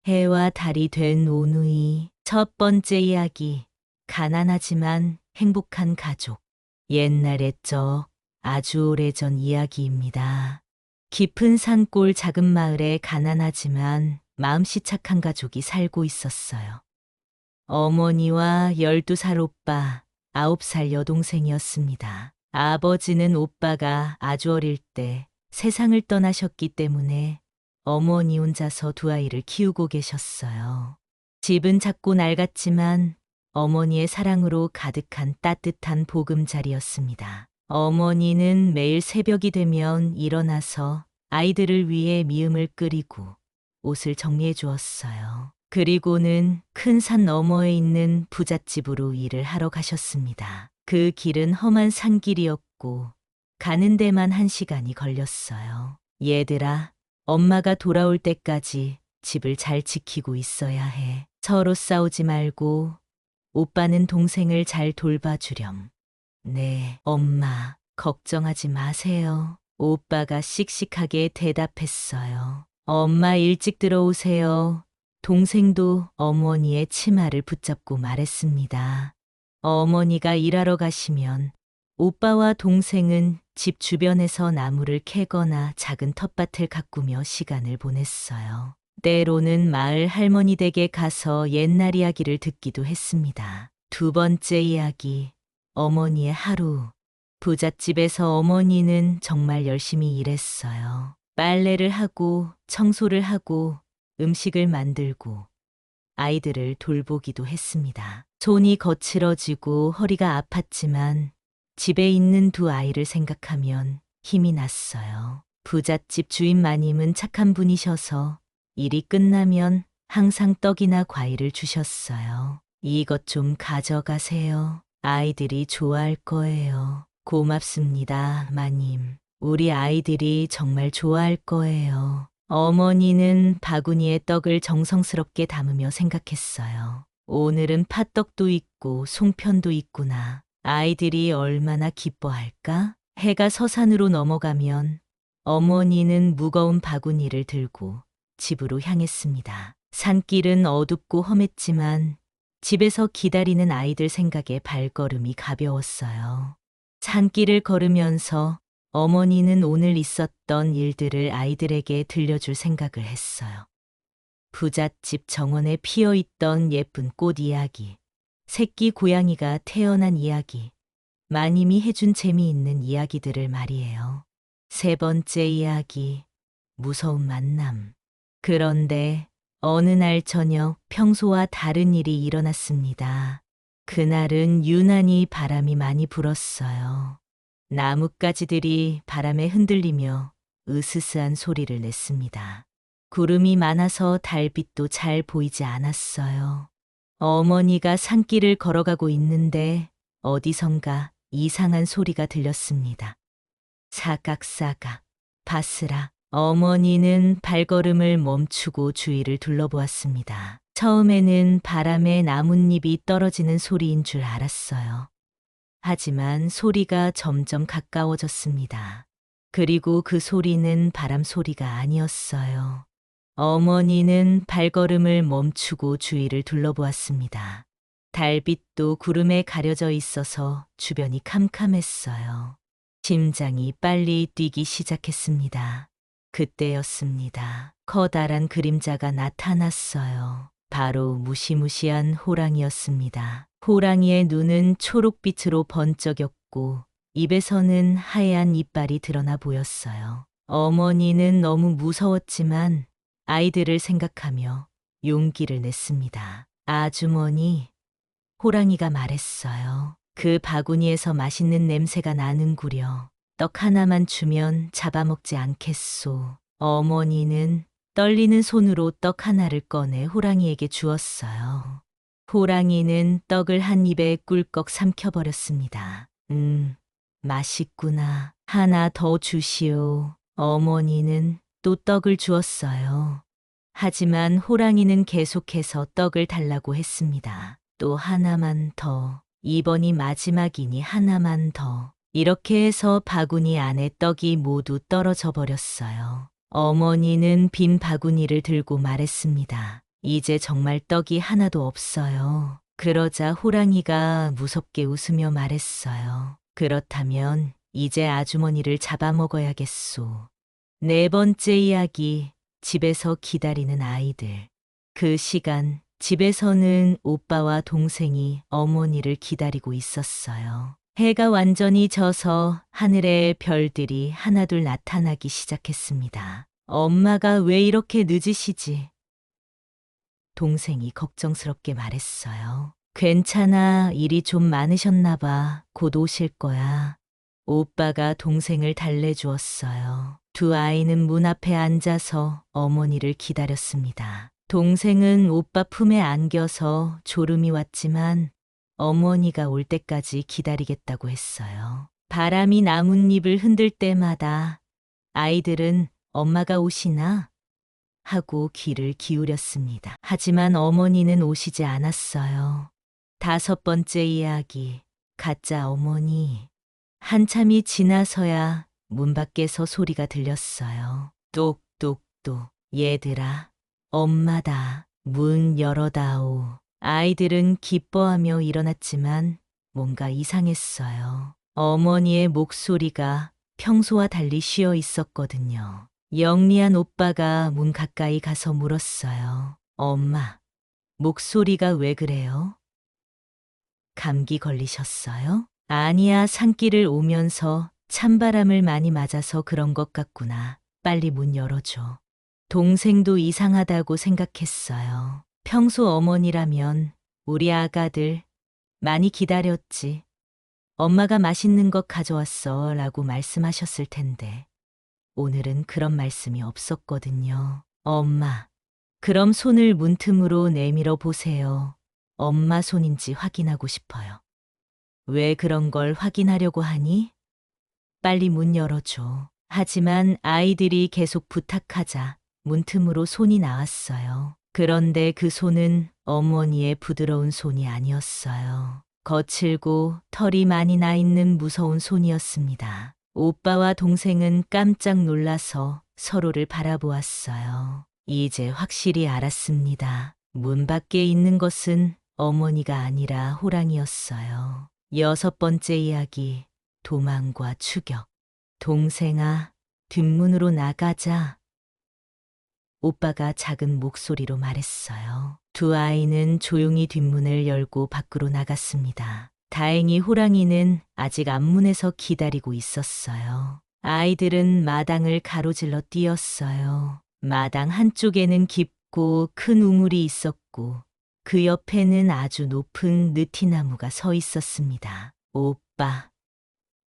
해와 달이 된 오누이. 첫 번째 이야기. 가난하지만 행복한 가족. 옛날의 적 아주 오래전 이야기입니다. 깊은 산골 작은 마을에 가난하지만 마음씨 착한 가족이 살고 있었어요. 어머니와 12살 오빠, 9살 여동생이었습니다. 아버지는 오빠가 아주 어릴 때 세상을 떠나셨기 때문에 어머니 혼자서 두 아이를 키우고 계셨어요. 집은 작고 낡았지만 어머니의 사랑으로 가득한 따뜻한 보금자리였습니다. 어머니는 매일 새벽이 되면 일어나서 아이들을 위해 미음을 끓이고 옷을 정리해 주었어요. 그리고는 큰 산 너머에 있는 부잣집으로 일을 하러 가셨습니다. 그 길은 험한 산길이었고 가는 데만 1시간이 걸렸어요. 얘들아, 엄마가 돌아올 때까지 집을 잘 지키고 있어야 해. 서로 싸우지 말고 오빠는 동생을 잘 돌봐주렴. 네, 엄마, 걱정하지 마세요. 오빠가 씩씩하게 대답했어요. 엄마 일찍 들어오세요. 동생도 어머니의 치마를 붙잡고 말했습니다. 어머니가 일하러 가시면 오빠와 동생은 집 주변에서 나무를 캐거나 작은 텃밭을 가꾸며 시간을 보냈어요. 때로는 마을 할머니 댁에 가서 옛날 이야기를 듣기도 했습니다. 두 번째 이야기, 어머니의 하루. 부잣집에서 어머니는 정말 열심히 일했어요. 빨래를 하고, 청소를 하고, 음식을 만들고, 아이들을 돌보기도 했습니다. 손이 거칠어지고 허리가 아팠지만 집에 있는 두 아이를 생각하면 힘이 났어요. 부잣집 주인 마님은 착한 분이셔서 일이 끝나면 항상 떡이나 과일을 주셨어요. 이것 좀 가져가세요. 아이들이 좋아할 거예요. 고맙습니다, 마님. 우리 아이들이 정말 좋아할 거예요. 어머니는 바구니에 떡을 정성스럽게 담으며 생각했어요. 오늘은 팥떡도 있고 송편도 있구나. 아이들이 얼마나 기뻐할까? 해가 서산으로 넘어가면 어머니는 무거운 바구니를 들고 집으로 향했습니다. 산길은 어둡고 험했지만 집에서 기다리는 아이들 생각에 발걸음이 가벼웠어요. 산길을 걸으면서 어머니는 오늘 있었던 일들을 아이들에게 들려줄 생각을 했어요. 부잣집 정원에 피어있던 예쁜 꽃 이야기, 새끼 고양이가 태어난 이야기, 마님이 해준 재미있는 이야기들을 말이에요. 세 번째 이야기, 무서운 만남. 그런데 어느 날 저녁 평소와 다른 일이 일어났습니다. 그날은 유난히 바람이 많이 불었어요. 나뭇가지들이 바람에 흔들리며 으스스한 소리를 냈습니다. 구름이 많아서 달빛도 잘 보이지 않았어요. 어머니가 산길을 걸어가고 있는데 어디선가 이상한 소리가 들렸습니다. 사각사각, 바스락. 어머니는 발걸음을 멈추고 주위를 둘러보았습니다. 처음에는 바람에 나뭇잎이 떨어지는 소리인 줄 알았어요. 하지만 소리가 점점 가까워졌습니다. 그리고 그 소리는 바람 소리가 아니었어요. 어머니는 발걸음을 멈추고 주위를 둘러보았습니다. 달빛도 구름에 가려져 있어서 주변이 캄캄했어요. 심장이 빨리 뛰기 시작했습니다. 그때였습니다. 커다란 그림자가 나타났어요. 바로 무시무시한 호랑이였습니다. 호랑이의 눈은 초록빛으로 번쩍였고 입에서는 하얀 이빨이 드러나 보였어요. 어머니는 너무 무서웠지만 아이들을 생각하며 용기를 냈습니다. 아주머니, 호랑이가 말했어요. 그 바구니에서 맛있는 냄새가 나는구려. 떡 하나만 주면 잡아먹지 않겠소. 어머니는 떨리는 손으로 떡 하나를 꺼내 호랑이에게 주었어요. 호랑이는 떡을 한 입에 꿀꺽 삼켜버렸습니다. 맛있구나. 하나 더 주시오. 어머니는 또 떡을 주었어요. 하지만 호랑이는 계속해서 떡을 달라고 했습니다. 또 하나만 더. 이번이 마지막이니 하나만 더. 이렇게 해서 바구니 안에 떡이 모두 떨어져 버렸어요. 어머니는 빈 바구니를 들고 말했습니다. 이제 정말 떡이 하나도 없어요. 그러자 호랑이가 무섭게 웃으며 말했어요. 그렇다면 이제 아주머니를 잡아먹어야겠소. 네 번째 이야기, 집에서 기다리는 아이들. 그 시간, 집에서는 오빠와 동생이 어머니를 기다리고 있었어요. 해가 완전히 져서 하늘에 별들이 하나둘 나타나기 시작했습니다. 엄마가 왜 이렇게 늦으시지? 동생이 걱정스럽게 말했어요. 괜찮아, 일이 좀 많으셨나 봐. 곧 오실 거야. 오빠가 동생을 달래주었어요. 두 아이는 문 앞에 앉아서 어머니를 기다렸습니다. 동생은 오빠 품에 안겨서 졸음이 왔지만 어머니가 올 때까지 기다리겠다고 했어요. 바람이 나뭇잎을 흔들 때마다 아이들은 엄마가 오시나? 하고 귀를 기울였습니다. 하지만 어머니는 오시지 않았어요. 다섯 번째 이야기, 가짜 어머니. 한참이 지나서야 문 밖에서 소리가 들렸어요. 똑똑똑. 얘들아, 엄마다. 문 열어다오. 아이들은 기뻐하며 일어났지만 뭔가 이상했어요. 어머니의 목소리가 평소와 달리 쉬어 있었거든요. 영리한 오빠가 문 가까이 가서 물었어요. 엄마, 목소리가 왜 그래요? 감기 걸리셨어요? 아니야, 산길을 오면서 찬바람을 많이 맞아서 그런 것 같구나. 빨리 문 열어줘. 동생도 이상하다고 생각했어요. 평소 어머니라면 우리 아가들 많이 기다렸지. 엄마가 맛있는 것 가져왔어 라고 말씀하셨을 텐데 오늘은 그런 말씀이 없었거든요. 엄마, 그럼 손을 문틈으로 내밀어 보세요. 엄마 손인지 확인하고 싶어요. 왜 그런 걸 확인하려고 하니? 빨리 문 열어줘. 하지만 아이들이 계속 부탁하자 문틈으로 손이 나왔어요. 그런데 그 손은 어머니의 부드러운 손이 아니었어요. 거칠고 털이 많이 나 있는 무서운 손이었습니다. 오빠와 동생은 깜짝 놀라서 서로를 바라보았어요. 이제 확실히 알았습니다. 문 밖에 있는 것은 어머니가 아니라 호랑이였어요. 여섯 번째 이야기, 도망과 추격. 동생아, 뒷문으로 나가자. 오빠가 작은 목소리로 말했어요. 두 아이는 조용히 뒷문을 열고 밖으로 나갔습니다. 다행히 호랑이는 아직 앞문에서 기다리고 있었어요. 아이들은 마당을 가로질러 뛰었어요. 마당 한쪽에는 깊고 큰 우물이 있었고 그 옆에는 아주 높은 느티나무가 서 있었습니다. 오빠,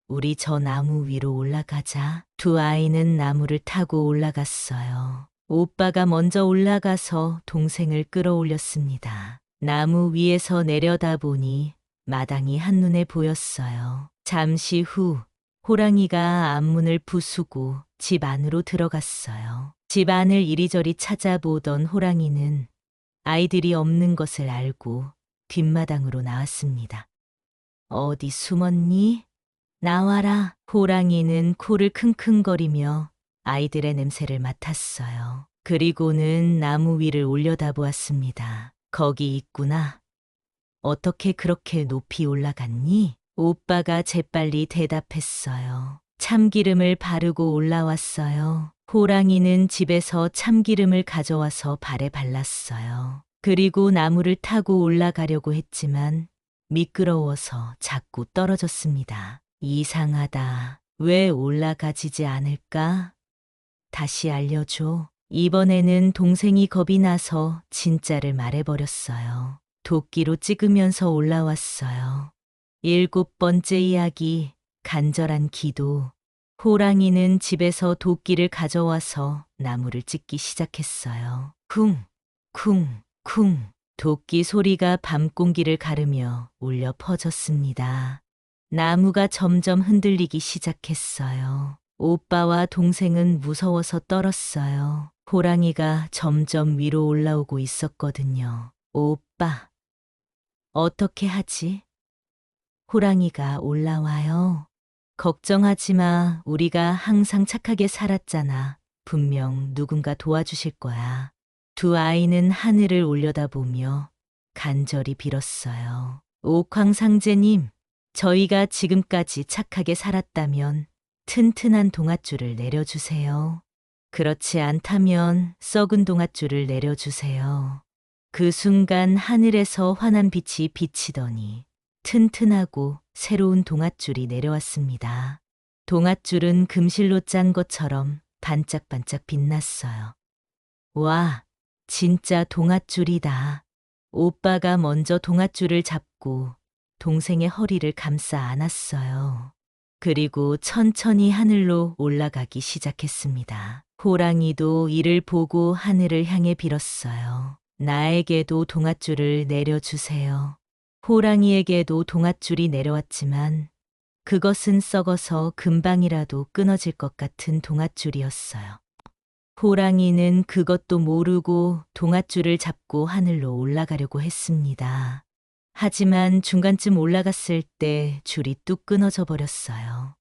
우리 저 나무 위로 올라가자. 두 아이는 나무를 타고 올라갔어요. 오빠가 먼저 올라가서 동생을 끌어올렸습니다. 나무 위에서 내려다보니 마당이 한눈에 보였어요. 잠시 후 호랑이가 앞문을 부수고 집 안으로 들어갔어요. 집 안을 이리저리 찾아보던 호랑이는 아이들이 없는 것을 알고 뒷마당으로 나왔습니다. 어디 숨었니? 나와라. 호랑이는 코를 킁킁거리며 아이들의 냄새를 맡았어요. 그리고는 나무 위를 올려다보았습니다. 거기 있구나. 어떻게 그렇게 높이 올라갔니? 오빠가 재빨리 대답했어요. 참기름을 바르고 올라왔어요. 호랑이는 집에서 참기름을 가져와서 발에 발랐어요. 그리고 나무를 타고 올라가려고 했지만 미끄러워서 자꾸 떨어졌습니다. 이상하다. 왜 올라가지지 않을까? 다시 알려줘. 이번에는 동생이 겁이 나서 진짜를 말해버렸어요. 도끼로 찍으면서 올라왔어요. 일곱 번째 이야기, 간절한 기도. 호랑이는 집에서 도끼를 가져와서 나무를 찍기 시작했어요. 쿵, 쿵, 쿵. 도끼 소리가 밤 공기를 가르며 울려 퍼졌습니다. 나무가 점점 흔들리기 시작했어요. 오빠와 동생은 무서워서 떨었어요. 호랑이가 점점 위로 올라오고 있었거든요. 오빠, 어떻게 하지? 호랑이가 올라와요. 걱정하지 마. 우리가 항상 착하게 살았잖아. 분명 누군가 도와주실 거야. 두 아이는 하늘을 올려다보며 간절히 빌었어요. 옥황상제님, 저희가 지금까지 착하게 살았다면 튼튼한 동아줄을 내려주세요. 그렇지 않다면 썩은 동아줄을 내려주세요. 그 순간 하늘에서 환한 빛이 비치더니 튼튼하고 새로운 동아줄이 내려왔습니다. 동아줄은 금실로 짠 것처럼 반짝반짝 빛났어요. 와, 진짜 동아줄이다. 오빠가 먼저 동아줄을 잡고 동생의 허리를 감싸 안았어요. 그리고 천천히 하늘로 올라가기 시작했습니다. 호랑이도 이를 보고 하늘을 향해 빌었어요. 나에게도 동아줄을 내려주세요. 호랑이에게도 동아줄이 내려왔지만 그것은 썩어서 금방이라도 끊어질 것 같은 동아줄이었어요. 호랑이는 그것도 모르고 동아줄을 잡고 하늘로 올라가려고 했습니다. 하지만 중간쯤 올라갔을 때 줄이 뚝 끊어져 버렸어요.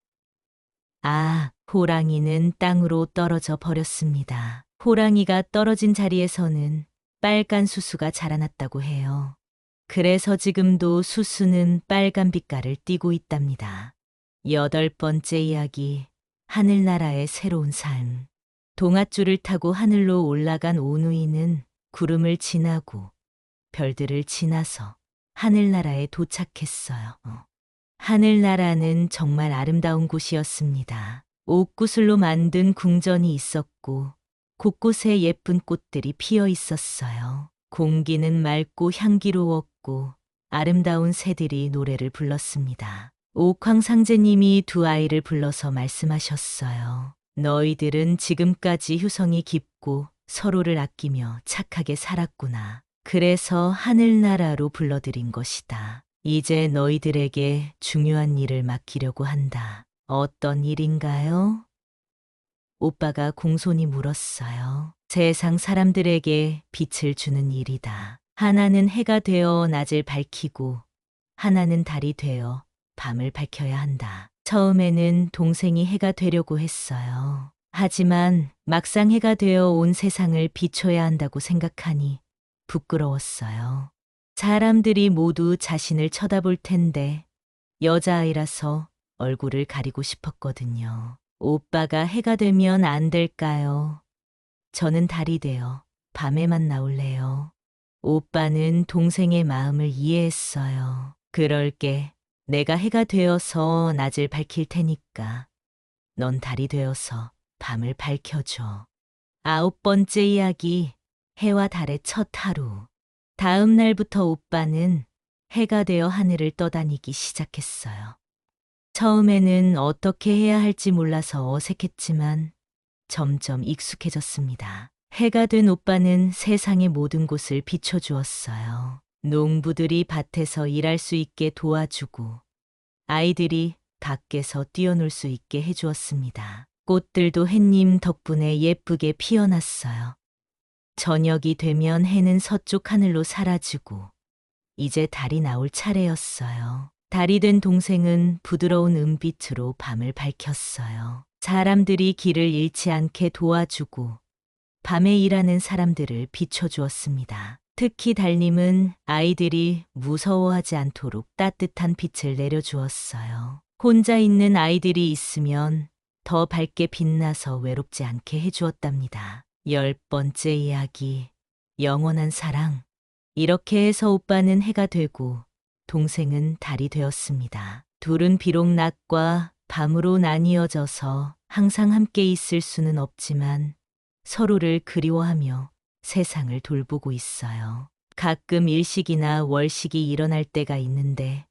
아, 호랑이는 땅으로 떨어져 버렸습니다. 호랑이가 떨어진 자리에서는 빨간 수수가 자라났다고 해요. 그래서 지금도 수수는 빨간 빛깔을 띠고 있답니다. 8번째 이야기, 하늘나라의 새로운 삶. 동아줄을 타고 하늘로 올라간 오누이는 구름을 지나고 별들을 지나서 하늘나라에 도착했어요. 하늘나라는 정말 아름다운 곳이었습니다. 옥구슬로 만든 궁전이 있었고 곳곳에 예쁜 꽃들이 피어 있었어요. 공기는 맑고 향기로웠고 아름다운 새들이 노래를 불렀습니다. 옥황상제님이 두 아이를 불러서 말씀하셨어요. 너희들은 지금까지 휴성이 깊고 서로를 아끼며 착하게 살았구나. 그래서 하늘나라로 불러들인 것이다. 이제 너희들에게 중요한 일을 맡기려고 한다. 어떤 일인가요? 오빠가 공손히 물었어요. 세상 사람들에게 빛을 주는 일이다. 하나는 해가 되어 낮을 밝히고 하나는 달이 되어 밤을 밝혀야 한다. 처음에는 동생이 해가 되려고 했어요. 하지만 막상 해가 되어 온 세상을 비춰야 한다고 생각하니 부끄러웠어요. 사람들이 모두 자신을 쳐다볼 텐데 여자아이라서 얼굴을 가리고 싶었거든요. 오빠가 해가 되면 안 될까요? 저는 달이 되어 밤에만 나올래요. 오빠는 동생의 마음을 이해했어요. 그럴게. 내가 해가 되어서 낮을 밝힐 테니까 넌 달이 되어서 밤을 밝혀줘. 9번째 이야기, 해와 달의 첫 하루. 다음 날부터 오빠는 해가 되어 하늘을 떠다니기 시작했어요. 처음에는 어떻게 해야 할지 몰라서 어색했지만 점점 익숙해졌습니다. 해가 된 오빠는 세상의 모든 곳을 비춰주었어요. 농부들이 밭에서 일할 수 있게 도와주고 아이들이 밖에서 뛰어놀 수 있게 해주었습니다. 꽃들도 햇님 덕분에 예쁘게 피어났어요. 저녁이 되면 해는 서쪽 하늘로 사라지고 이제 달이 나올 차례였어요. 달이 된 동생은 부드러운 은빛으로 밤을 밝혔어요. 사람들이 길을 잃지 않게 도와주고 밤에 일하는 사람들을 비춰주었습니다. 특히 달님은 아이들이 무서워하지 않도록 따뜻한 빛을 내려주었어요. 혼자 있는 아이들이 있으면 더 밝게 빛나서 외롭지 않게 해주었답니다. 10번째 이야기, 영원한 사랑. 이렇게 해서 오빠는 해가 되고 동생은 달이 되었습니다. 둘은 비록 낮과 밤으로 나뉘어져서 항상 함께 있을 수는 없지만 서로를 그리워하며 세상을 돌보고 있어요. 가끔 일식이나 월식이 일어날 때가 있는데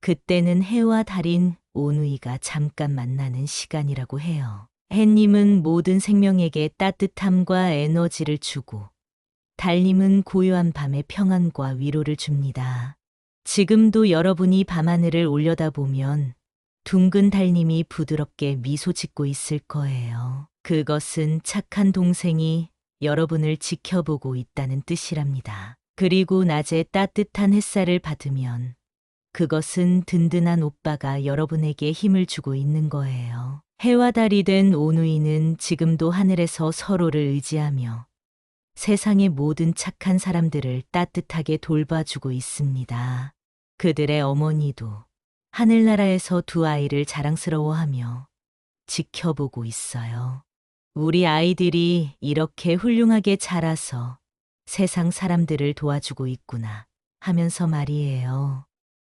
그때는 해와 달인 오누이가 잠깐 만나는 시간이라고 해요. 해님은 모든 생명에게 따뜻함과 에너지를 주고 달님은 고요한 밤의 평안과 위로를 줍니다. 지금도 여러분이 밤하늘을 올려다보면 둥근 달님이 부드럽게 미소 짓고 있을 거예요. 그것은 착한 동생이 여러분을 지켜보고 있다는 뜻이랍니다. 그리고 낮에 따뜻한 햇살을 받으면 그것은 든든한 오빠가 여러분에게 힘을 주고 있는 거예요. 해와 달이 된 오누이는 지금도 하늘에서 서로를 의지하며 세상의 모든 착한 사람들을 따뜻하게 돌봐주고 있습니다. 그들의 어머니도 하늘나라에서 두 아이를 자랑스러워하며 지켜보고 있어요. 우리 아이들이 이렇게 훌륭하게 자라서 세상 사람들을 도와주고 있구나 하면서 말이에요.